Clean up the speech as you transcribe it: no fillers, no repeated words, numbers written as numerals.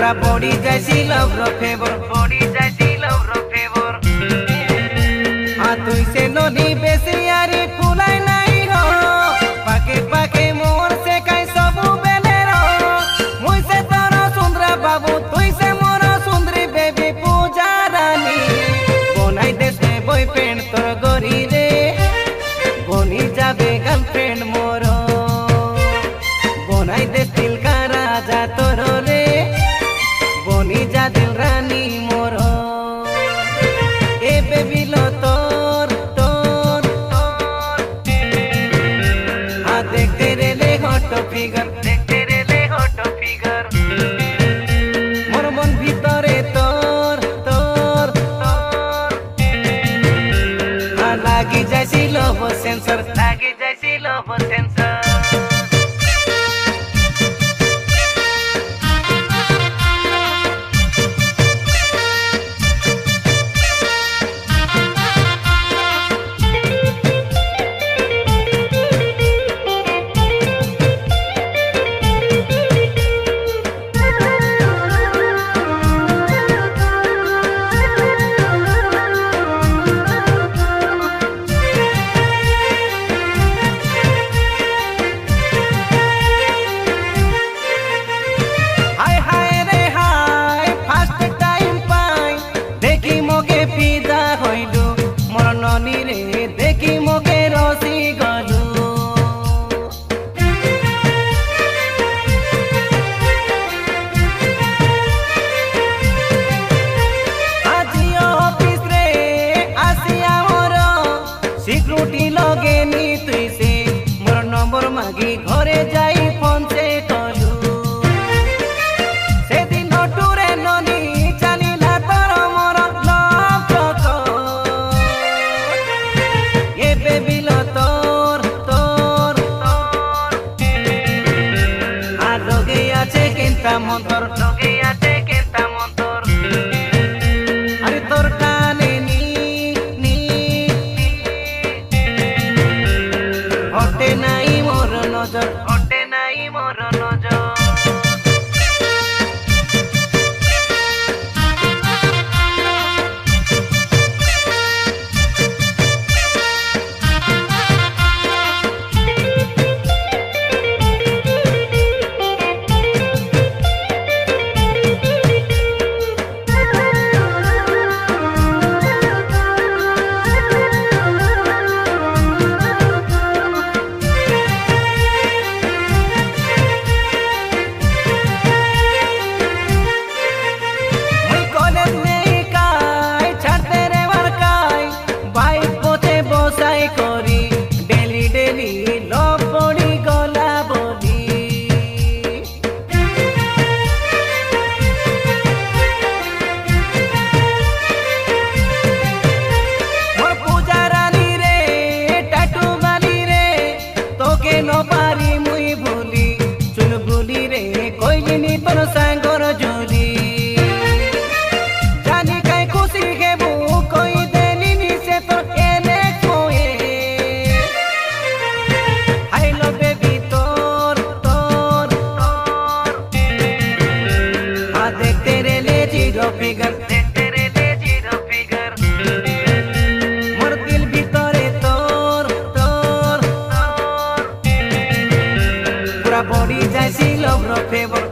পুরা body যাইছিল favour body যাইছিল favour তুই সে নদী বেশি আরে ফুলাই নাই রো পাকে পাকে মোর সে কাই সবু বেলে রো মুই সে তোর সুন্দরা বাবু তুই সে মোর সুন্দরী বেবি পূজা রানী বনাই দেশে বয়ফ্রেন্ড তোর গরি রে বনি যাবে গার্লফ্রেন্ড মোর বনাই দেশ দিল কা রাজা তোর রে বনি যা দিল রানী মোর এ বেবি লো তোর তোর দেখতে রে হট ফিগার মোর মন ভিতরে তোর তোর লাগি যাইছিল সেন্সর লাগি যাইছিল সেন্সর দেখি মোকে রসি গলু আজিও অফিস রে আসিয়া মোর সিকিউরিটি লগে নি তুই সে মোর নম্বর মাগি ঘরে যাই ফোন সে কলু সেদিন টুরে ননি চালিলা তোর মোর লভ টক এ বেবি লো তোর তোর আর লগে আছে কেনতা মন্তর লগে আছে কেনতা মন্তর আরে তোর টানে নি নি হটে নাই মোর নজর হটে নাই মোর নজর পারি মুই ভুলি চুল ভুলি রে কইলিনি তোর সাঙ্গর জুলি জানি কাই খুশি হেবু কই দেলিনি সে তোর এনে কোয়ে আই লাভ বেবি তোর তোর দেখতে রে লে জিরো ফিগার দেখতে রে লে জিরো ফিগার মোর দিল ভিতরে তোর তোর পুরা বডি যাইছিল ফেভর